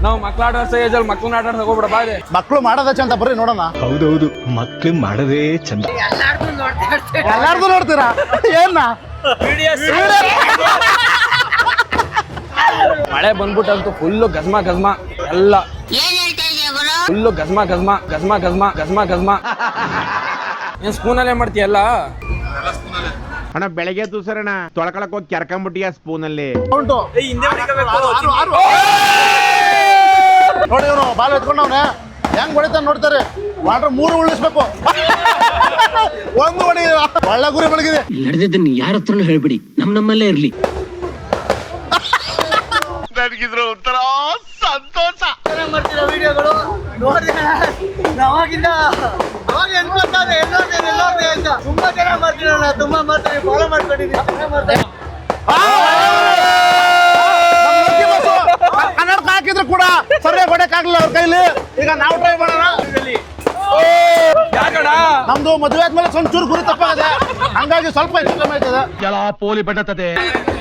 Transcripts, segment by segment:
ನಾವು ಮಕ್ಳು ಆಟ ಆಡ್ಸೋ ಏಜಲ್ಲಿ ಮಕ್ಳನ್ನ ಆಟ ಆಡ್ಸಕ್ ಹೋಗ್ಬಿಡ ಬಾದೆ. ಮಕ್ಳು ಮಾಡೋದ ಚಂದ ಬರ್ರಿ ನೋಡೋಣ. ಹೌದೌದು, ಮಕ್ಳು ಮಾಡದೇ ಚಂದ. ಎಲ್ಲಾರ್ದು ನೋಡ್ತೀರಾ ಏನ? ಮಳೆ ಬಂದ್ಬಿಟ್ಟಂತೂ ಫುಲ್ಲು ಗಜ್ಮ ಗಜ್ಮ ಎಲ್ಲ ಫುಲ್ಲು ಗಜ್ಮ ಗಜ್ಮ ಗಜ್ಮ ಗಜ್ಮ ಗಜ್ಮ ಗಜ್ಮ. ಏನ್ ಸ್ಪೂನಲ್ಲೇ ಮಾಡ್ತೀಯಲ್ಲ? ಅಣ್ಣ ಬೆಳಗ್ಗೆ ದೂಸರಣ್ಣ ತೊಳ್ಕೊಳಕ್ ಹೋಗಿ ಕೆರ್ಕೊಂಬಿಟ್ಟಿಯ ಸ್ಪೂನಲ್ಲಿ. ಉಂಟು ನೋಡಿ ಇವ್ರು ಬಾಲ್ ಎತ್ಕೊಂಡವ್ನೆ ಹೆಂಗ್ ಹೊಡಿತಾನೆ ನೋಡ್ತಾರೆ. ವಾಟರ್ 3 ಉಳಿಸ್ಬೇಕು. ಒಂದು ಹೊಡಿ ಒಳ್ಳೆ ಗುರಿ ಬೆಳಗಿದೆ. ನಡೆದಿದ್ದನ್ನು ಯಾರ ಹತ್ರನೂ ಹೇಳ್ಬಿಡಿ, ನಮ್ಮಲ್ಲೇ ಇರ್ಲಿ. ನನಗಿದ್ರು ಒಂಥರ ಸಂತೋಷ. ಮಾಡ್ತಿರೋ ವಿಡಿಯೋಗಳು ನೋಡಿದೆ ಅವಾಗಿಂದ ಅವಾಗ ಎನ್ಕೊಳ್ತಾರೆ ಎಲ್ಲೋರ್ದೆ ಅಂತ. ತುಂಬಾ ಚೆನ್ನಾಗಿ ಮಾಡ್ತೀರಣ್ಣ, ತುಂಬಾ ಮಾಡ್ತೀವಿ, ಫಾಲೋ ಮಾಡ್ಕೊಂಡಿದ್ದೀವಿ, ಚೆನ್ನಾಗಿ ಮಾಡ್ತಾರೆ. ಕನ್ನಡ ಹಾಕಿದ್ರು ಕೂಡ ಸರಿಯಾಗಿ ಹೊಡೆಯಕ್ಕಾಗಲಿಲ್ಲ ಅವ್ರ ಕೈಲಿ. ಈಗ ನಾವು ಟ್ರೈ ಮಾಡೋಣ. ನಮ್ದು ಮದುವೆ ಆದ್ಮೇಲೆ ಸ್ವಲ್ಪ ಚೂರು ಗುರಿ ತಪ್ಪಾಗಿದೆ, ಹಂಗಾಗಿ ಸ್ವಲ್ಪ ಹೆಚ್ಚು ಕಮ್ಮಿ ಆಯ್ತದೆ. ಎಲ್ಲ ಪೋಲಿ ಬಡ್ಡತದೆ.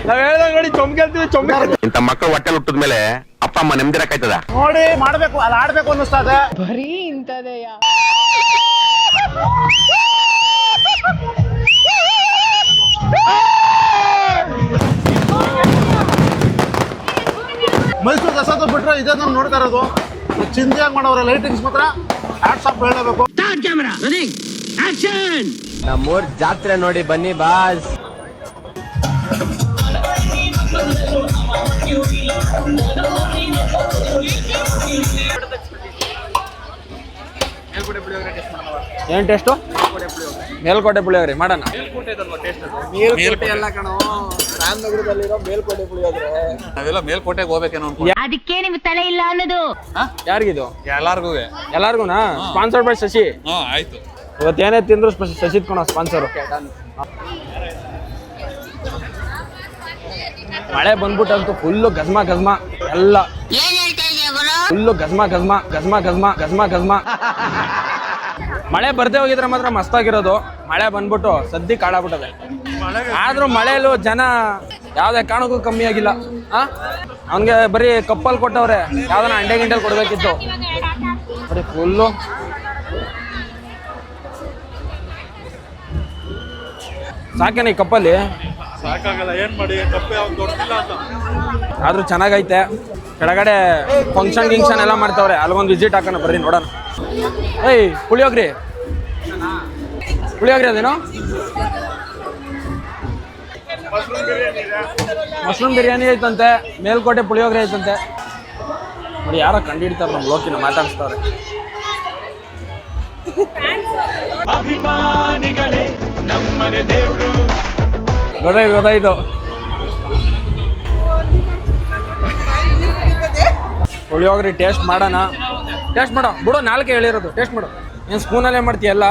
ನಾವ್ ಹೇಳ್ದಂಗ್ ನೋಡಿ ಚೊಂಬ್ಗೆಲ್ತೀವಿ ಚೊಂಬೆ. ಇಂತ ಮಕ್ಕಳು ಹೊಟ್ಟೆ ಹುಟ್ಟಿದ ಮೇಲೆ ಅಪ್ಪ ಅಮ್ಮ ನೆಮ್ಮದಿರಕ್ಕಾಯ್ತದ? ನೋಡಿ ಮಾಡ್ಬೇಕು, ಅಲ್ಲಿ ಆಡ್ಬೇಕು ಅನ್ನಿಸ್ತಾ ಇದೆ. ಬರೀ ಇಂಥದೆಯ. ಮೈಸೂರು ದಸರಾ ಬಿಟ್ರೆ ಇದೇ ನಾವು ನೋಡ್ತಾ ಇರೋದು. ಚಿಂತೆಯಾಗಿ ಮಾಡೋರ ಲೈಟಿಂಗ್ಸ್ ಮಾತ್ರ ಹ್ಯಾಟ್ಸ್ ಆಫ್ ಹೇಳಬೇಕು. ನಮ್ಮೂರ್ ಜಾತ್ರೆ ನೋಡಿ ಬನ್ನಿ ಬಾಸ್. ಏನ್ ಟೇಸ್ಟು? ಮೇಲ್ಕೋಟೆ ಪುಳಿಯೋಗರೆ ಮಾಡೋಣ. ಮೇಲ್ಕೋಟೆ ಎಲ್ಲ ಕಣೋ, ರಾಮನಗರದಲ್ಲಿರೋ ಮೇಲ್ಕೋಟೆ ಪುಳಿಯೋಗರೆ. ನಾವೆಲ್ಲ ಮೇಲ್ಕೋಟೆಗೆ ಹೋಗ್ಬೇಕೇನೋ. ಅದಕ್ಕೆ ನಿಮ್ಗೆ ತಲೆ ಇಲ್ಲ ಅನ್ನೋದು. ಯಾರಿಗಿದು? ಎಲ್ಲಾರ್ಗು. ಎಲ್ಲಾರ್ಗುನಾ? Sponsored by Shashi. ಆಯ್ತು. ಇವತ್ತೇನೇ ತಿಂದ್ರು ಶಶಿ ಕಣ ಸ್ಪಾನ್ಸರ್. ಮಳೆ ಬಂದ್ಬಿಟ್ಟಂತೂ ಫುಲ್ಲು ಗಜ್ಮ ಗಜ್ಮ ಎಲ್ಲ ಫುಲ್ಲು ಗಜ್ಮ ಗಜ್ಮ ಗಜ್ಮ ಗಜ್ಮ ಗಜ್ಮ ಗಜ್ಮ. ಮಳೆ ಬರ್ದೇ ಹೋಗಿದ್ರೆ ಮಾತ್ರ ಮಸ್ತಾಗಿರೋದು. ಮಳೆ ಬಂದ್ಬಿಟ್ಟು ಸದ್ದಿ ಕಾಡಾಗ್ಬಿಟ್ಟದೆ. ಆದ್ರೂ ಮಳೆಯಲ್ಲೂ ಜನ ಯಾವ್ದೇ ಕಾರಣಕ್ಕೂ ಕಮ್ಮಿ ಆಗಿಲ್ಲ. ಅವನ್ಗೆ ಬರೀ ಕಪ್ಪಲ್ಲಿ ಕೊಟ್ಟವ್ರೆ, ಯಾವ್ದನ ಅಂಡೆ ಗಿಂಡಲ್ಲಿ ಕೊಡ್ಬೇಕಿತ್ತು. ಬರೀ ಫುಲ್ಲು ಸಾಕೇನ ಈ ಕಪ್ಪಲ್ಲಿ. ಸಾಕಾಗಲ್ಲ, ಏನ್ ಮಾಡಿ, ಕಪ್ಪೆ ಅವ್ನು ದೊಡ್ಡಿಲ್ಲ ಅಂತ. ಆದ್ರೂ ಚೆನ್ನಾಗೈತೆ. ಕೆಳಗಡೆ ಫಂಕ್ಷನ್ ಗಿಂಕ್ಷನ್ ಎಲ್ಲ ಮಾಡ್ತಾವ್ರೆ, ಅಲ್ಲೊಂದು ವಿಸಿಟ್ ಹಾಕೋಣ ಬರ್ರಿ ನೋಡೋಣ. ಏಯ್ ಪುಳಿಯೋಗ್ರಿ ಅದೇನೋ ಮಶ್ರೂಮ್ ಬಿರಿಯಾನಿ ಐತಂತೆ, ಮೇಲ್ಕೋಟೆ ಪುಳಿಯೋಗರೆ ಐತಂತೆ. ನೋಡಿ ಯಾರೋ ಕಂಡಿಡ್ತಾರೆ ನಮ್ಮ ಲೋಕಿನ ಮಾತಾಡಿಸ್ತಾರೆ. ಗೊತ್ತಾಯ್ತು. ಪುಳಿಯೋಗರೆ ಟೇಸ್ಟ್ ಮಾಡೋಣ. ಟೇಸ್ಟ್ ಮಾಡೋ ಬಿಡು, ನಾಲ್ಕೆ ಹೇಳಿರೋದು. ಟೇಸ್ಟ್ ಮಾಡು. ಏನ್ ಸ್ಪೂನಲ್ಲೇ ಮಾಡ್ತೀಯಲ್ಲ?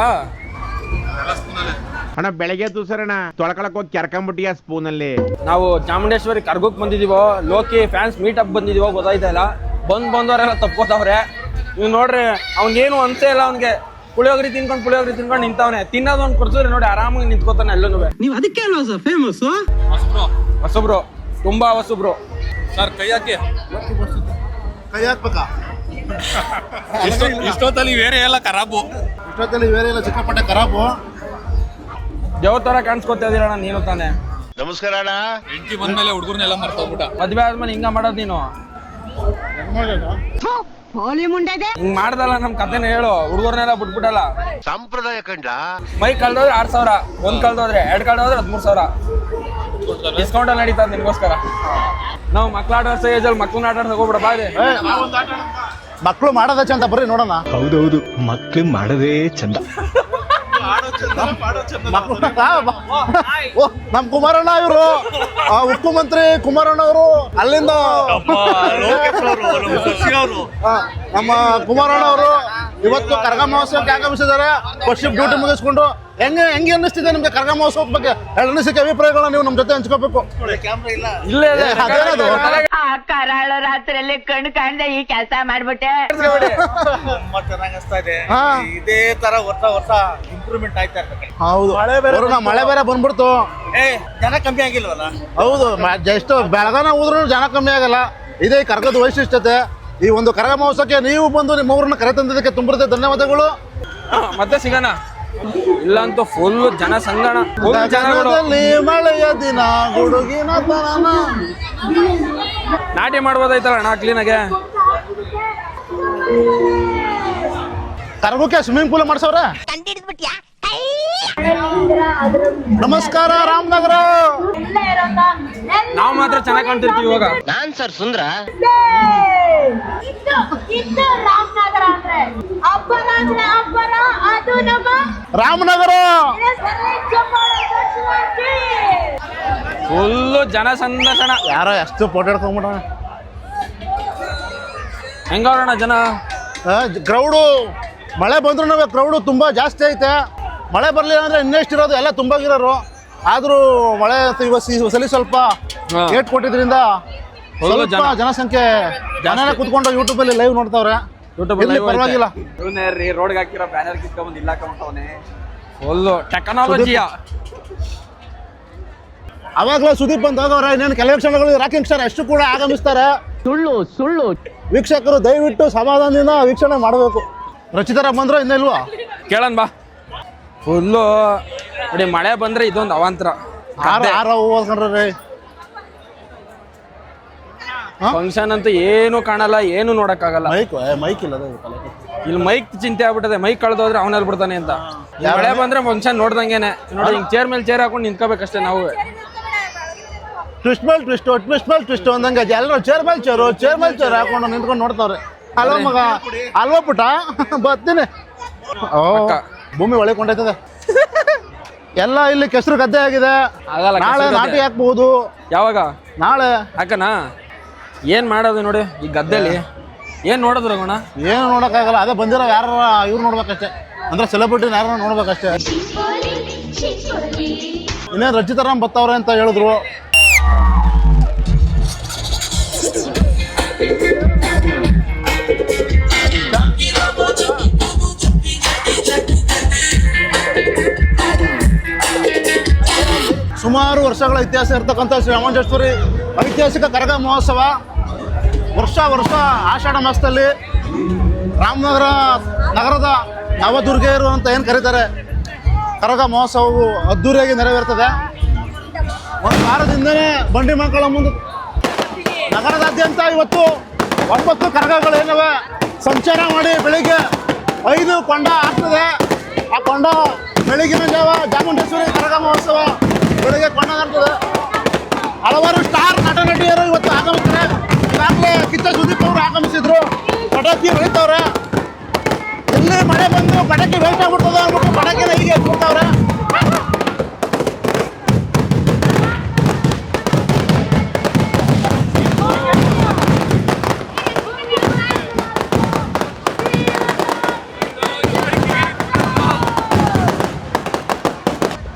ಅಣ್ಣ ಬೆಳಗ್ಗೆ ದೂಸರಣ್ಣ ತೊಳ್ಕೊಳಕ್ ಹೋಗಿ ಕೆರ್ಕೊಂಬಿಟ್ಟಿಯ ಸ್ಪೂನಲ್ಲಿ. ನಾವು ಚಾಮುಂಡೇಶ್ವರಿ ಕರ್ಗೋಕ್ ಬಂದಿದೀವೋ, ಲೋಕಿ ಫ್ಯಾನ್ಸ್ ಮೀಟಪ್ ಬಂದಿದೀವೋ ಗೊತ್ತಾಯ್ತಾ ಇಲ್ಲ. ಬಂದವರೆಲ್ಲ ತಪ್ಕೋತಾವ್ರೆ. ನೀವು ನೋಡ್ರಿ, ಅವ್ನಿಗೇನು ಅನ್ಸೇ ಇಲ್ಲ. ಅವ್ನಿಗೆ ಪುಳಿಯೋಗರೆ ತಿನ್ಕೊಂಡು ನಿಂತವನೆ. ತಿನ್ನೋದು ಒಂದು ಕೊಡ್ಸಿದ್ರೆ ನೋಡಿ ಆರಾಮಾಗಿ ನಿಂತ್ಕೋತಾನೆ ಎಲ್ಲನೂ. ನೀವು ಅದಕ್ಕೆ ಅಲ್ವಾ ಸರ್ ಫೇಮಸ್? ಹೊಸಬ್ರು, ತುಂಬಾ ಹೊಸಬ್ರು. ಸರ್ ಕೈ ಹಾಕಿ. ಕೈ ಹಾಕ್ಬೇಕಾ? ಇಷ್ಟೊತ್ತಲ್ಲಿ ಬೇರೆ ಎಲ್ಲ ಖರಾಬು. ಇಷ್ಟೊತ್ತಲ್ಲಿ ಬೇರೆ ಎಲ್ಲ ಸಿಕ್ಕಾಪಟ್ಟೆ ಖರಾಬು. ದೇವ್ರ ತರ ಕಾಣಿಸ್ಕೊತಾ ಇದೀರಣ್ಣ ನೀನು ತಾನೆ. ನಮಸ್ಕಾರ ಅಣ್ಣ. ಹೆಂಡತಿ ಬಂದ್ಮೇಲೆ ಹುಡುಗರ್ನೆಲ್ಲ ಮರ್ತೋಗ್ಬಿಟ್ಟ. ಮದ್ವೆ ಆದ್ಮೇಲೆ ಹಿಂಗ ಮಾಡೋದು ನೀನು? ಹಿಂಗ್ ಮಾಡ್ದಲ್ಲ ನಮ್ ಕಥೆನ ಹೇಳು. ಹುಡುಗರ್ನೆಲ್ಲ ಬಿಟ್ಬಿಟ್ಟಲ್ಲ. ಸಂಪ್ರದಾಯ ಕಂಡ ಮೈ ಕಳ್ದೋದ್ರೆ 6,000, ಒಂದ್ ಕಳ್ದೋದ್ರೆ 2 ಕಳ್ದೋದ್ರೆ 13,000 ಡಿಸ್ಕೌಂಟ್ ಅಲ್ಲಿ ನಡೀತದೆ ನಿಮ್ಗೋಸ್ಕರ. ನಾವು ಮಕ್ಳು ಆಟ ಆಡ್ಸೋ ಏಜಲ್ಲಿ ಮಕ್ಳನ್ನ ಆಟ ಆಡ್ಸಕ್ ಹೋಗ್ಬಿಡ ಬಾದೆ. ಮಕ್ಳು ಮಾಡೋದ ಚಂದ ಬರ್ರಿ ನೋಡೋಣ. ಹೌದೌದು, ಮಕ್ಳು ಮಾಡದೇ ಚಂದ. ನಮ್ ಕುಮಾರಣ್ಣ ಇವರು ಮುಖ್ಯಮಂತ್ರಿ ಕುಮಾರಣ್ಣ ಅವರು ಅಲ್ಲಿಂದ ನಮ್ಮ ಕುಮಾರಣ್ಣ ಅವರು ಇವತ್ತು ಕರಗ ಮಹೋತ್ಸವಕ್ಕೆ ಆಗಮಿಸಿದ್ದಾರೆ. ಫಸ್ಟ್ ಶಿಫ್ಟ್ ಡ್ಯೂಟಿ ಮುಗಿಸ್ಕೊಂಡು ಹೆಂಗೆ ಅನ್ನಿಸ್ತಿದೆ ನಿಮ್ಗೆ ಕರಗ ಮಹೋತ್ಸವದ ಬಗ್ಗೆ? ಅನಿಸಿಕೆ ಅಭಿಪ್ರಾಯಗಳನ್ನ ನೀವು ನಮ್ ಜೊತೆ ಹಂಚ್ಕೋಬೇಕು. ಇಲ್ಲೇ ಇದೆ. ಕರಾಳ ರಾತ್ರಿಯಲ್ಲಿ ಕಣ್ಣು ಕಾಣ್ದೆ ಈ ಕೆಲಸ ಮಾಡ್ಬಿಟ್ಟೆ. ತುಂಬಾ ಚೆನ್ನಾಗಿ ಅನಿಸ್ತಾ ಇದೆ. ಇದೇ ತರ ವರ್ಷ ಇಂಪ್ರೂವ್ಮೆಂಟ್ ಆಯ್ತಾ ಇರ್ಬೇಕು. ಹೌದು, ಮಳೆ ಬೇರೆ ಬಂದ್ಬಿಡ್ತು. ಜನ ಕಮ್ಮಿ ಆಗಿಲ್ವಲ್ಲ? ಹೌದು, ಎಷ್ಟು ಬೆಳಗಾನ ಹೋದ್ರು ಜನ ಕಮ್ಮಿ ಆಗಲ್ಲ. ಇದೇ ಕರ್ಗದ ವೈಶಿಷ್ಟ್ಯತೆ. ಈ ಒಂದು ಕರಗ ಮಹೋತ್ಸವಕ್ಕೆ ನೀವು ಬಂದು ನಿಮ್ಮ ಊರನ್ನ ಕರೆ ತಂದಿದ್ದಕ್ಕೆ ತುಂಬ ಧನ್ಯವಾದಗಳು. ಮತ್ತೆ ಸಿಗೋಣ. ಇಲ್ಲಂತೂ ಫುಲ್ ಜನ ಸಂಗಣ, ಫುಲ್ ಜನಗಳು. ಗಗನದಲ್ಲಿ ಮಳೆಯ ದಿನ ಗುಡುಗಿನ ತನನ. ನಾಟಿ ಮಾಡ್ಬೋದಾಯ್ತಲ್ಲ ಅಣ್ಣ ಕ್ಲೀನಾಗೆ. ಕರಗಕ್ಕೆ ಸ್ವಿಮ್ಮಿಂಗ್ ಪೂಲ್ ಮಾಡ್ಸವ್ರೆ. ನಮಸ್ಕಾರ ರಾಮನಗರ. ನಾವು ಮಾತ್ರ ಚೆನ್ನಾಗಿ ಕಾಣ್ತಿರ್ತೀವಿ ಇವಾಗ. ನಾನ್ ಸರ್ ಸುಂದ್ರ. ರಾಮನಗರ ಫುಲ್ಲು ಜನ ಸಂದರ್ಶನ. ಯಾರೋ ಎಷ್ಟು ಫೋಟೋ ಹಿಡ್ಕೊಂಡ್ಬಿಡ. ಹೆಂಗವ್ರಣ್ಣ ಜನ? ಕ್ರೌಡು ಮಳೆ ಬಂದ್ರೂ ಕ್ರೌಡು ತುಂಬ ಜಾಸ್ತಿ ಐತೆ. ಮಳೆ ಬರಲಿಲ್ಲ ಅಂದ್ರೆ ಇನ್ನೆಷ್ಟಿರೋದು ಎಲ್ಲ ತುಂಬಾಗಿರೋರು. ಆದರೂ ಮಳೆ ಸಲಿ ಸ್ವಲ್ಪ ಏಟ್ ಕೊಟ್ಟಿದ್ರಿಂದ ಸ್ವಲ್ಪ ಜನಸಂಖ್ಯೆ ಜನನೇ ಕುತ್ಕೊಂಡು ಯೂಟ್ಯೂಬಲ್ಲಿ ಲೈವ್ ನೋಡ್ತಾವ್ರೆ. ಪರವಾಗಿಲ್ಲ. ರೋಡ್ಗೆ ಹಾಕಿರೋ ಬ್ಯಾನರ್ ಕಿತ್ಕೊಂಡ್ ಇಲ್ಲ ಹಾಕೊಂಡವನೆ. ಫುಲ್ಲು ಟೆಕ್ನಾಲಜಿಯ. ಅವಾಗಲೇ ಸುದೀಪ್ ಬಂದು ಹೋಗವ್ರೆ. ಇನ್ನೇನು ಕೆಲವೇ ಕ್ಷಣಗಳು ರಾಕಿಂಗ್ ಸ್ಟಾರ್ ಅಷ್ಟು ಕೂಡ ಆಗಮಿಸ್ತಾರೆ. ಸುಳ್ಳು ವೀಕ್ಷಕರು ದಯವಿಟ್ಟು ಸಮಾಧಾನದಿಂದ ವೀಕ್ಷಣೆ ಮಾಡಬೇಕು. ರಚಿತಾರ ಬಂದ್ರೆ ಇನ್ನಿಲ್ವಾ ಕೇಳನ್ ಬಾ. ಫುಲ್ಲು ನೋಡಿ ಮಳೆ ಬಂದ್ರೆ ಇದೊಂದು ಅವಾಂತರ. ಓದ್ಕೊಂಡ್ರಿ ಫಂಕ್ಷನ್ ಅಂತೂ ಏನು ಕಾಣಲ್ಲ, ಏನು ನೋಡಕ್ಕಾಗಲ್ಲ. ಮೈಕ್ ಇಲ್ಲ ಇಲ್ಲಿ ಮೈಕ್ ಚಿಂತೆ ಆಗ್ಬಿಟ್ಟದೆ. ಮೈಕ್ ಕಳೆದೋದ್ರೆ ಅವನಲ್ಲಿ ಬಿಡ್ತಾನೆ ಅಂತ. ಮಳೆ ಬಂದ್ರೆ ಫಂಕ್ಷನ್ ನೋಡ್ದಂಗೆನೆ ನೋಡಿ, ಹಿಂಗ್ ಚೇರ್ ಮೇಲೆ ಚೇರ್ ಹಾಕೊಂಡು ನಿಂತ್ಕೋಬೇಕಷ್ಟೇ ನಾವು. ಟ್ವಿಸ್ಟ್ ಮೇಲೆ ಟ್ವಿಸ್ಟ್ ಅಂದಂಗೆ ಎಲ್ಲರೂ ಚೇರ್ ಮೇಲೆ ಚೇರ್ ಹಾಕೊಂಡು ನಿಂತ್ಕೊಂಡು ನೋಡ್ತಾವ್ರೆ. ಅಲ್ವಾ ಮಗ, ಅಲ್ವಾ ಪುಟ ಬರ್ತೀನಿ. ಓ ಭೂಮಿ ಒಳಕೊಂಡೈತದೆ ಎಲ್ಲ. ಇಲ್ಲಿ ಕೆಸರು ಗದ್ದೆ ಆಗಿದೆ. ನಾಳೆ ನಾಟಿ ಹಾಕ್ಬಹುದು. ಯಾವಾಗ? ನಾಳೆ ಹಾಕನ. ಏನ್ ಮಾಡೋದು ನೋಡಿ ಈ ಗದ್ದೆಲಿ. ಏನ್ ನೋಡೋದು ರಘುಣ? ಏನು ನೋಡೋಕ್ಕಾಗಲ್ಲ. ಅದೇ ಬಂದಿರೋ ಯಾರು ಇವ್ರು ನೋಡ್ಬೇಕಷ್ಟೇ. ಅಂದ್ರೆ ಸೆಲೆಬ್ರಿಟಿನ ಯಾರು ನೋಡ್ಬೇಕಷ್ಟೇ. ಇನ್ನೇನು ರಚಿತಾರಾಮ್ ಬತ್ತವ್ರೆ ಅಂತ ಹೇಳಿದ್ರು. ಸುಮಾರು ವರ್ಷಗಳ ಇತಿಹಾಸ ಇರ್ತಕ್ಕಂಥ ಶ್ರೀ ರಾಮಚಂದ್ರೇಶ್ವರಿ ಐತಿಹಾಸಿಕ ಕರಗ ಮಹೋತ್ಸವ ವರ್ಷ ಆಷಾಢ ಮಾಸದಲ್ಲಿ ರಾಮನಗರ ನಗರದ ನವದುರ್ಗೆಯರು ಅಂತ ಏನು ಕರೀತಾರೆ, ಕರಗ ಮಹೋತ್ಸವವು ಅದ್ದೂರಿಯಾಗಿ ನೆರವೇರ್ತದೆ. ಒಂದು ವಾರದಿಂದನೇ ಬಂಡಿ ಮಕ್ಕಳ ಮುಂದೆ ನಗರದಾದ್ಯಂತ ಇವತ್ತು 9 ಕರಗಗಳೇನವೆ ಸಂಚಾರ ಮಾಡಿ ಬೆಳಿಗ್ಗೆ 5 ಕೊಂಡ ಆಗ್ತದೆ. ಆ ಕೊಂಡ ಬೆಳಗಿನ ಜಾವ ಚಾಮುಂಡೇಶ್ವರಿ ಕರಗ ಮಹೋತ್ಸವ ಬೆಳಿಗ್ಗೆ ಕೊಂಡ ಆಗ್ತದೆ. ಹಲವಾರು ಸ್ಟಾರ್ ನಟ ನಟಿಯರು ಇವತ್ತು ಆಗಮಿಸ್ತಾರೆ. ಈಗಾಗಲೇ ಕಿಚ್ಚ ಸುದೀಪ್ ಅವರು ಆಗಮಿಸಿದ್ರು. ಪಟಾಕಿ ಬೆಳಿತವ್ರೆ. ಎಲ್ಲಿ ಮಳೆ ಬಂದು ಪಟಾಕಿ ವೇಸ್ಟ್ ಆಗ್ಬಿಡ್ತದೆ ಅಂದ್ಬಿಟ್ಟು ಪಟಾಕಿನ ಹೀಗೆ ಎತ್ಬಿಡ್ತಾವ್ರೆ.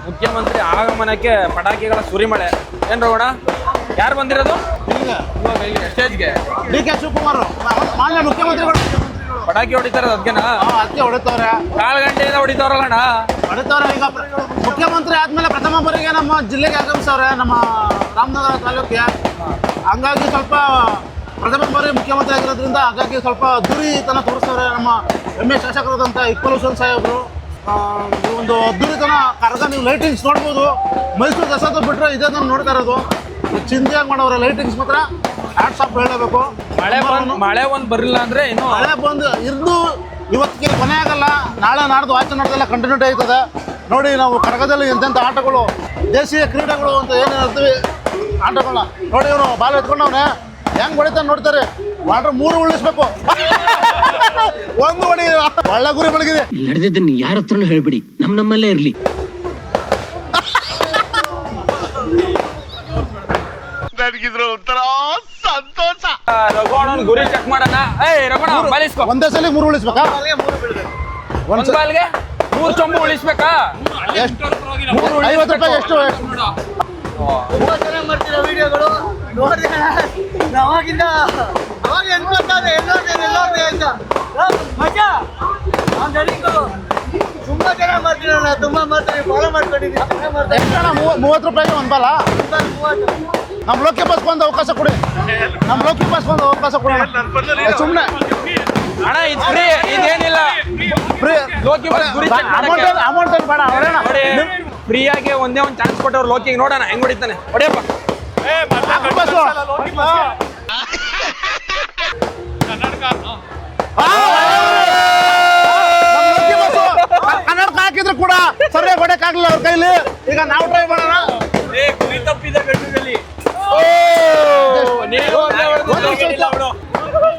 ಮುಖ್ಯಮಂತ್ರಿ ಆಗಮನಕ್ಕೆ ಪಟಾಕಿಗಳ ಸುರಿಮಳೆ. ಏನ್ ರಘುಣ, ಯಾರು ಬಂದಿರೋದು ಸ್ಟೇಜ್ಗೆ? DK ಶಿವಕುಮಾರ್ ಮಾನ್ಯ ಮುಖ್ಯಮಂತ್ರಿಗಳು ಪಟಾಕಿ ಹೊಡಿತಾರೆ. ಅದಕ್ಕೆನಾ ಅದಕ್ಕೆ ಹೊಡಿತವ್ರೆ. 4 ಗಂಟೆಯಿಂದ ಹೊಡಿತಾವ್ರಲ್ಲಣ್ಣ. ಹೊಡಿತವ್ರೆ. ಈಗ ಮುಖ್ಯಮಂತ್ರಿ ಆದ್ಮೇಲೆ ಪ್ರಥಮ ಬಾರಿಗೆ ನಮ್ಮ ಜಿಲ್ಲೆಗೆ ಆಗಮಿಸವ್ರೆ, ನಮ್ಮ ರಾಮನಗರ ತಾಲೂಕಿಗೆ. ಹಂಗಾಗಿ ಸ್ವಲ್ಪ ಪ್ರಥಮ ಬಾರಿ ಮುಖ್ಯಮಂತ್ರಿ ಆಗಿರೋದ್ರಿಂದ ಹಾಗಾಗಿ ಸ್ವಲ್ಪ ಅದ್ದೂರಿತನ ತೋರಿಸ್ತವ್ರೆ ನಮ್ಮ ಹೆಮ್ಮೆ ಶಾಸಕರಾದಂಥ ಇಕ್ಬಾಲ್ ಹುಸೇನ್ ಸಾಹೇಬರು. ಒಂದು ಅದ್ದೂರಿತನ ಕರಗ ನೀವು ಲೈಟಿಂಗ್ಸ್ ನೋಡ್ಬೋದು. ಮೈಸೂರು ದಸರಾ ಬಿಟ್ಟರೆ ಇದೇ ನೋಡ್ತಾ ಇರೋದು. ಚಿಂತೆಯಾಗಿ ಮಾಡೋರೆ ಲೈಟಿಂಗ್ಸ್ ಮಾತ್ರ ಹ್ಯಾಟ್ಸ್ ಆಫ್ ಹೇಳಬೇಕು. ಮಳೆ ಒಂದು ಬರಲಿಲ್ಲ ಅಂದ್ರೆ ಇನ್ನು ಮಳೆ ಬಂದು ಇರ್ದು ಇವತ್ತಿಗೆ ಕೊನೆ ಆಗಲ್ಲ. ನಾಳೆ ನಾಡ್ದು ಆಚೆ ನಾಡ್ದೆಲ್ಲ ಕಂಟಿನ್ಯೂಟಿ ಆಯ್ತದೆ. ನೋಡಿ ನಾವು ಕರಗದಲ್ಲಿ ಎಂತೆಂಥ ಆಟಗಳು, ದೇಶೀಯ ಕ್ರೀಡೆಗಳು ಅಂತ ಏನು ಇರ್ತೀವಿ ಆಟಗಳನ್ನ ನೋಡಿ. ಇವರು ಬಾಲ್ ಎತ್ಕೊಂಡವ್ನೆ ಹೆಂಗ್ ಹೊಡಿತಾನೆ ನೋಡ್ತಾರೆ. ವಾಟರ್ 3 ಉಳಿಸ್ಬೇಕು. 1 ಹೊಡಿ ಒಳ್ಳೆ ಗುರಿ ಬೆಳಗಿದೆ. ನಡೆದಿದ್ದನ್ನು ಯಾರ ಹತ್ರನೂ ಹೇಳ್ಬಿಡಿ, ನಮ್ಮಲ್ಲೇ ಇರ್ಲಿ. ನನಗಿದ್ರ ಒಂಥರ ಸಂತೋಷ. ರಘುವಣ್ಣನ ಗುರಿ ಚೆಕ್ ಮಾಡೋಣ. ರಘುವಣ್ಣ ಬಾಲಿಸ್ಕೊ. ಒಂದೇ ಸಲ 3 ಉಳಿಸ್ಬೇಕಾ? ಒಂದ್ ಬಾಲ್ಗೆ 3 ಚೊಂಬು ಉಳಿಸ್ಬೇಕಾ? ಎಷ್ಟು? 50 ರೂಪಾಯಿ ಎಷ್ಟು? ತುಂಬಾ ಚೆನ್ನಾಗಿ ಮಾಡ್ತಿರೋ ವಿಡಿಯೋಗಳು ನೋಡಿದ್ರೆ ಅವಾಗಿಂದ ಅವಾಗ ಎನ್ಕೊಳ್ತಾರೆ ಎಲ್ಲೋರ್ದೆ ಅಂತ ಮಜಾ. ತುಂಬಾ ಚೆನ್ನಾಗಿ ಮಾಡ್ತೀರಣ್ಣ. ತುಂಬಾ ಮಾಡ್ತೀವಿ, ಫಾಲೋ ಮಾಡ್ಕೊಂಡಿದ್ದೀವಿ. ಚೆನ್ನಾಗಿ ಮಾಡ್ತಾರೆ. 30 ರೂಪಾಯಿಗೆ 1 ಬಾಲ. ನಮ್ಮ ಲೋಕೆ ಬಸ್ ಬಂದು ಅವಕಾಶ ಕೊಡಿ. ನಮ್ಮ ಲೋಕಿ ಪಾಸ್ ಬಂದು ಅವಕಾಶ ಕೊಡೋಣ ಸುಮ್ಮನೆ ಅಣ್ಣ ಇದು ಫ್ರೀ ಇದೇನಿಲ್ಲ ಫ್ರೀ ಲೋಕಿ ಬಸ್ ಗುರಿ check ಮಾಡಕ್ಕೆ. ಅಮೌಂಟ್ ಬೇಡ ಹೊಡೆಯೋಣ ನೋಡಿ ಫ್ರೀಯಾಗಿ ಒಂದೇ ಒಂದು ಚಾನ್ಸ್ ಕೊಟ್ಟವ್ರು ಲೋಕಿಗೆ ನೋಡೋಣ ಹೆಂಗ್ ಹೊಡಿತಾನೆ ಹೊಡಿಯಪ್ಪ. ಕನ್ನಡಕ ಹಾಕಿದ್ರು ಕೂಡ ಸರಿಯಾಗಿ ಹೊಡೆಯಕ್ಕಾಗಲಿಲ್ಲ ಅವ್ರ ಕೈಲಿ. ಈಗ ನಾವು ಟ್ರೈ ಮಾಡೋಣ. ಗುರಿ ತಪ್ಪಿದೆ ಗಡ್ಡದಲ್ಲಿ.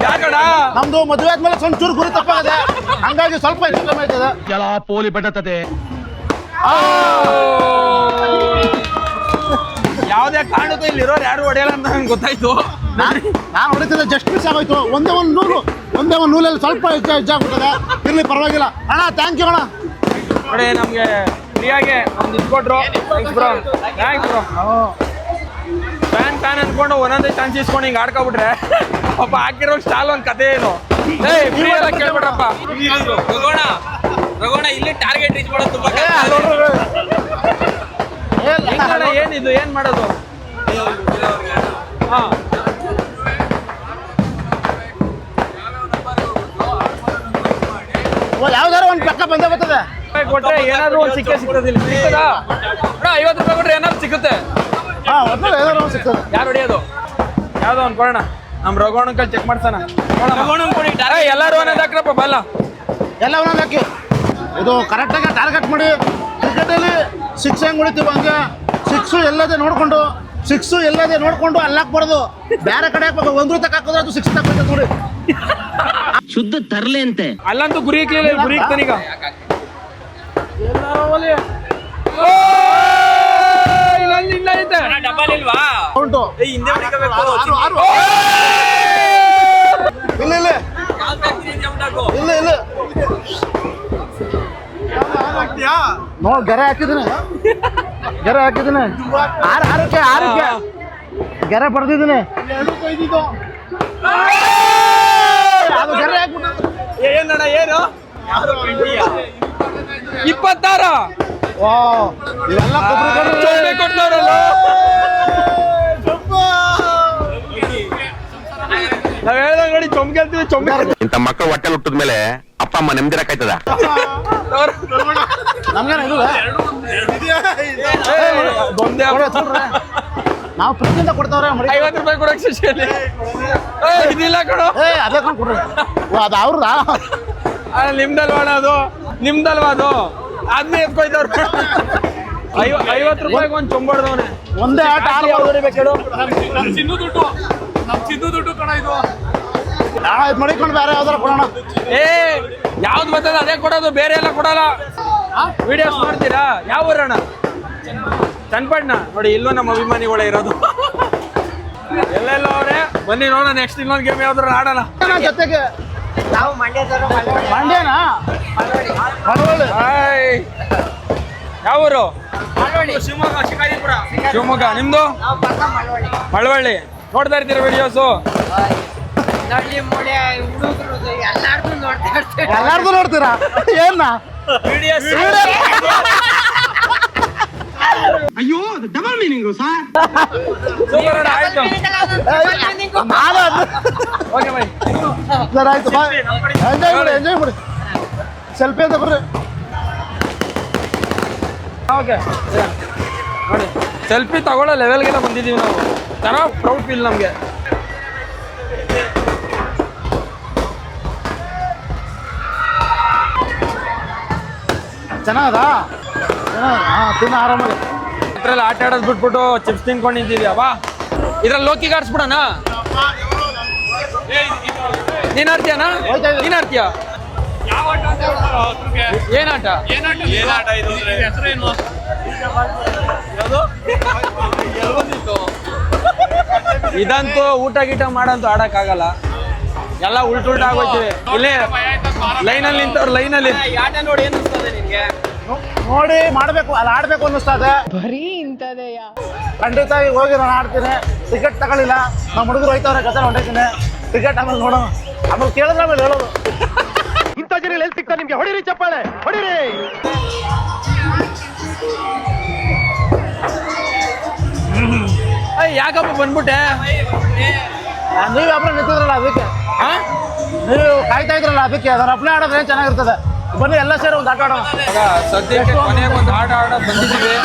ಯಾಕಡ ನಮ್ದು ಮದುವೆ ಆದ್ಮೇಲೆ ಸ್ವಲ್ಪ ಚೂರು ಗುರಿ ತಪ್ಪಾಗಿದೆ, ಹಂಗಾಗಿ ಸ್ವಲ್ಪ ಹೆಚ್ಚು ಕಮ್ಮಿ ಆಯ್ತದೆ. ಕೆಲ ಪೋಲಿ ಪಟ್ಟತ್ತದೆ. ಯಾವ್ದೇ ಕಾರಣಕ್ಕೂ ಇಲ್ಲಿ ಇರೋರು ಯಾರು ಹೊಡೆಯಲ್ಲ ಅಂತ ನಂಗೆ ಗೊತ್ತಾಯ್ತು. ನಾನು ಹೊಡಿತಿದ್ದೆ ಜಸ್ಟ್ ಮಿಸ್ ಆಗೋಯ್ತು. ಒಂದೇ ಒಂದು ನೂಲಲ್ಲಿ ಸ್ವಲ್ಪ ಹೆಚ್ಚಾಗ್ಬಿಟ್ಟದೆ. ಇರ್ಲಿ ಪರವಾಗಿಲ್ಲ ಅಣ್ಣ, ಥ್ಯಾಂಕ್ ಯು ಅಣ್ಣ. ನೋಡಿ ನಮ್ಗೆ ಫ್ರೀಯಾಗಿ ಒಂದು ಇದು ಕೊಟ್ರು. Thanks bro. ಫ್ಯಾನ್ ಅನ್ಕೊಂಡು ಒಂದೊಂದೇ ಚಾನ್ಸ್ ಇಸ್ಕೊಂಡು ಹಿಂಗೆ ಆಡ್ಕೊಬಿಟ್ರೆ ಪಾಪ ಹಾಕಿರೋ ಸ್ಟಾಲ್ ಒಂದು ಕತೆ ಏನು. ಫ್ರೀ ಎಲ್ಲ ಕೇಳ್ಬಿಟ್ರಪ್ಪ. ರಗೋಣ ಇಲ್ಲಿ ಟಾರ್ಗೆಟ್ ರೀಚ್ ಮಾಡೋದು ತುಂಬಾ ಏನಿದು ಏನ್ ಮಾಡೋದು. ಹಾ ಯಾವ್ದಾರು ಒಂದು ಪಕ್ಕ ಬಂದೇ ಬರ್ತದೆ. ಕೊಟ್ರೆ ಏನಾದ್ರು ಒಂದು ಸಿಗ್ತದಿಲ್ಲ. ಸಿಗ್ತದಾ 50 ರೂಪಾಯಿ ಕೊಟ್ರೆ ಏನಾದ್ರು ಸಿಗುತ್ತೆ. ಒಟ್ನಲ್ಲಿ ಏನಾದ್ರು ಒಂದು ಸಿಗ್ತದೆ. ಯಾರು ಹೊಡಿಯೋದು ಯಾವ್ದೋ ಒಂದು ಕೊಡೋಣ. ನಮ್ಮ ರಘೋಣಂಕಲ್ ಚೆಕ್ ಮಾಡ್ತಾನ. ಎಲ್ಲರೂ ಒಂದೊಂದು ಹಾಕ್ರಪ್ಪ ಬಲ್ಲ. ಎಲ್ಲ ಒಂದೊಂದು ಹಾಕಿ. ಇದು ಕರೆಕ್ಟಾಗಿ ಟಾರ್ಗೆಟ್ ಮಾಡಿ. ಕ್ರಿಕೆಟಲ್ಲಿ ಸಿಕ್ಸ್ ಹೆಂಗೆ ಹೊಡಿತೀವಿ ಹಂಗೆ ಸಿಕ್ಸು ಎಲ್ಲದೇ ನೋಡ್ಕೊಂಡು ಅಲ್ಲಿ ಹಾಕ್ಬಾರ್ದು. ಬೇರೆ ಕಡೆ ಹಾಕ್ಬೇಕು. ಒಂದು ತಕ್ಕ ಹಾಕಿದ್ರೆ ಅದು ಸಿಕ್ಸ್ ತಕ್ಕ ನೋಡಿ. ಶುದ್ಧ ತರ್ಲೆ ಅಂತೆ. ಅಲ್ಲಂತೂ ಗುರಿ ಗುರಿ ಇಕ್ತಾನೀಗ. ಉಂಟು ಇಲ್ಲ ನೋಡಿ ಗೆರೆ ಹಾಕಿದ್ದೀನಿ. ಆರಕ್ಕೆ ಗೆರೆ ಪಡೆದಿದ್ದೀನಿ. ಅದು ಗೆರೆ ಹಾಕ್ಬಿಟ್ಟು ಏನಣ್ಣ ಏನು 26 ಇವೆಲ್ಲ ಕೊಡ್ತಾವ್ರಲ್ಲ. ನಾವ್ ಹೇಳ್ದಾಗ ನೋಡಿ ಚೊಂಬೆ ಅಂತೀವಿ. ಚೊಂಬೆ ಇಂಥ ಮಕ್ಕಳು ಹೊಟ್ಟೆ ಹುಟ್ಟಿದ ಮೇಲೆ ಅಪ್ಪ ಅಮ್ಮ ನೆಮ್ಮದಿರಕ್ಕಾಯ್ತದ? ನಮ್ಗೇನ ಇದು ಒಂದೇ ನಾವು ಪ್ರೀತಿಯಿಂದ ಕೊಡ್ತಾವ್ರೆ. 50 ರೂಪಾಯಿ ಕೊಡಕ್ ಶಿಷ್ಯಲ್ಲಿ ಇದಿಲ್ಲ ಕೊಡು. ಅದೇ ಕೊಡ್ರಿ. ಅದು ಅವ್ರದಾ? ನಿಮ್ದಲ್ವಾ ಅದು ಅದನ್ನೇ ಎತ್ಕೊಯ್ತವ್ರು. 50 ರೂಪಾಯಿಗೆ ಒಂದು ಚೊಂಬಡ್ದವನೆ. ಒಂದೇ ಆಟ ಬೇಕೇಳು. ನಮ್ ಚಿನ್ನು ದುಡ್ಡು ಕಣ ಇದು. ಇದು ಮಡಿಕೊಂಡು ಬೇರೆ ಯಾವ್ದಾರ ಕೊಡೋಣ. ಯಾವ್ದು ಬರ್ತದೆ ಅದೇ ಕೊಡೋದು, ಬೇರೆ ಎಲ್ಲ ಕೊಡಲ್ಲ. ವಿಡಿಯೋಸ್ ಮಾಡ್ತೀರಾ? ಯಾವ ಊರಣ್ಣ? ಚನ್ನಪಟ್ಟಣ. ನೋಡಿ ಇಲ್ಲೂ ನಮ್ಮ ಅಭಿಮಾನಿಗಳೇ ಇರೋದು. ಎಲ್ಲೆಲ್ಲ ಅವರೇ ಬನ್ನಿ ನೋಡೋಣ. ನೆಕ್ಸ್ಟ್ ಇನ್ನೊಂದು ಗೇಮ್ ಯಾವ್ದಾರು ಆಡೋಣ ಜೊತೆಗೆ. ನಾವು ಮಂಡ್ಯದವರು ಮಂಡ್ಯನಾ? ಮಳವಳ್ಳಿ. ಯಾವ ಊರು? ಶಿವಮೊಗ್ಗ. ಶಿವಮೊಗ್ಗ. ನಿಮ್ದು? ಮಳವಳ್ಳಿ. ನೋಡ್ತಾ ಇರ್ತೀರ ವಿಡಿಯೋಸು? ನಳ್ಳಿ ಮೂಳೆ ಹುಡುಗರು ಎಲ್ಲಾರ್ದು ನೋಡ್ತಾ ಇರ್ತೀವಿ. ಎಲ್ಲಾರ್ದು ನೋಡ್ತೀರಾ? ಏನ ಅಯ್ಯೋ ಡಬಲ್ ಮೀನಿಂಗು ಸರ್. ಆಯ್ತು ಓಕೆ ಬೈ. ಸರ್ ಆಯ್ತು ಬಾಯ್. ಎಂಜಾಯ್ ಮಾಡಿ ಸೆಲ್ಫಿ ಅಂತ ಬರ್ರಿ. ಓಕೆ ನೋಡಿ ಸೆಲ್ಫಿ ತಗೊಳ್ಳೋ ಲೆವೆಲ್ಗೆಲ್ಲ ಬಂದಿದ್ದೀವಿ ನಾವು. ಚೆನ್ನಾಗಿ ಪ್ರೌಡ್ ಫೀಲ್ ನಮಗೆ. ಚೆನ್ನಾಗದಾ? ತಿನ್ನ ಆರಾಮಾಗಿ. ಇದ್ರಲ್ಲಿ ಆಟ ಆಡೋದು ಬಿಟ್ಬಿಟ್ಟು ಚಿಪ್ಸ್ ತಿನ್ಕೊಂಡು ನಿಂತಿದ್ಯಾವಾ? ಇದ್ರಲ್ಲಿ ಲೋಕಿಗೆ ಆಡ್ಸ್ಬಿಡೋಣ. ನೀನ್ ಆಡ್ತೀಯನಾ? ನೀನ್ ಆಡ್ತೀಯ? ಏನಾಟ? ಇದಂತೂ ಊಟ ಗೀಟ ಮಾಡಂತೂ ಆಡಕ್ಕಾಗಲ್ಲ. ಎಲ್ಲ ಉಲ್ಟುಲ್ಟ ಆಗೋಯ್ತೀವಿ. ಇಲ್ಲೇ ಲೈನಲ್ಲಿ ನಿಂತವ್ರು ಲೈನಲ್ಲಿ. ಆಟ ನೋಡಿ ಏನು ಅನ್ಸ್ತದೆ ನಿನ್ಗೆ? ನೋಡಿ ಮಾಡ್ಬೇಕು, ಅಲ್ಲಿ ಆಡ್ಬೇಕು ಅನ್ನಿಸ್ತದೆ. ಬರೀ ಇಂಥದೆಯ ಖಂಡಿತ ಈಗ ಹೋಗಿ ನಾನು ಆಡ್ತೀನಿ. ಟಿಕೆಟ್ ತಗೊಳ್ಳಿಲ್ಲ. ನಮ್ಮ ಹುಡುಗರು ಹೋಯ್ತವ್ರೆ, ಕತೆ ಹೊಂಟೈತೀನಿ. ಟಿಕೆಟ್ ಆಮೇಲೆ ನೋಡೋಣ. ಆಮೇಲೆ ಕೇಳಿದ್ರೆ ಆಮೇಲೆ ಹೇಳೋದು. ಇಂಥ ಜನ ಎಲ್ಲಿ ಸಿಗ್ತಾರೆ ನಿಮ್ಗೆ? ಹೊಡಿರಿ ಚಪ್ಪಾಳೆ, ಹೊಡಿರಿ. ಯಾಕಪ್ಪ ಬಂದ್ಬಿಟ್ಟೆ? ನೀವು ಒಬ್ಬರು ನಿಂತಿದ್ರಲ್ಲ ಅದಕ್ಕೆ ಹಾ ನೀವು ಕಾಯ್ತಾ ಇದ್ರಲ್ಲ ಅದಕ್ಕೆ ಅದನ್ನ ಅಪ್ಲೈ ಆಡೋದ್ರೆ ಚೆನ್ನಾಗಿರ್ತದೆ. ಬನ್ನಿ ಎಲ್ಲ ಸೇರಿ ಒಂದು ಆಟ ಆಡೋಣ. ಇವಾಗ ಸದ್ಯಕ್ಕೆ ಕೊನೆಗೆ ಒಂದು ಆಟ ಬಂದಿದ್ದೀವಿ.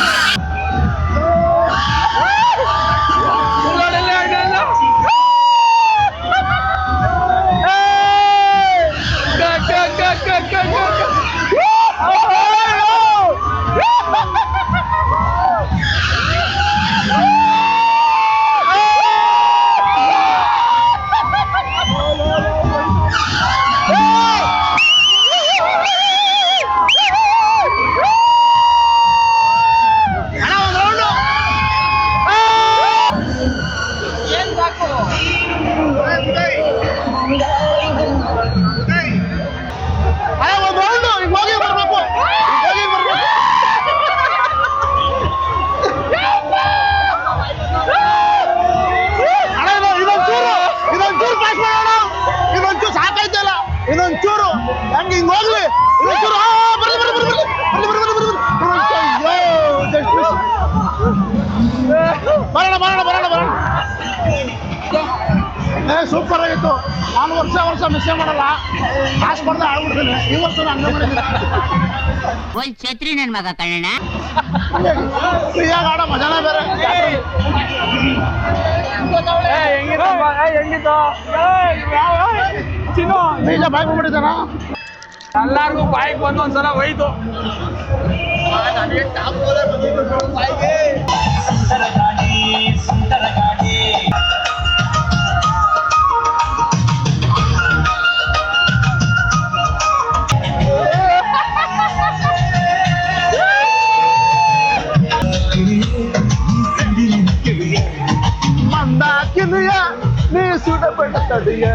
ಇದೊಂಚೂರು ಸಾಕಾಯ್ತಲ್ಲ, ಇದೊಂಚೂರು ಹೆಂಗೆ ಹಿಂಗೆ ಹೋಗ್ಲಿ, ಇದೊಂಚೂರು ಬರೋಣ. ಸೂಪರ್ ಆಗಿತ್ತು. ನಾನು ವರ್ಷ ಮಿಸ್ ಮಾಡಲ್ಲ, ಕಾಸು ಬರ್ದೆ ಆಡ್ಬಿಡ್ತೀನಿ. ಈ ವರ್ಷ ಹಂಗೆ ಮಾಡಿದ್ದೀನಿ. ಒಂದ್ ಛತ್ರಿ ನನ್ ಮಗ ಕಣ್ಣ. ಫ್ರೀಯಾಗಿ ಆಡೋ ಮಜಾನೇ ಬೇರೆ. ನಿಜ ಬಾಯ್ ಬಂದ್ಬಿಟ್ಟಿದ್ದಾನ. ಎಲ್ಲಾರ್ಗು ಬಾಯಿಗೆ ಬಂದು ಒಂದ್ಸಲ ಹೋಯ್ತು. ಮಂದಾಕಿದೆಯ ನೀ ಸುಡಪಡುತ್ತದೆಯ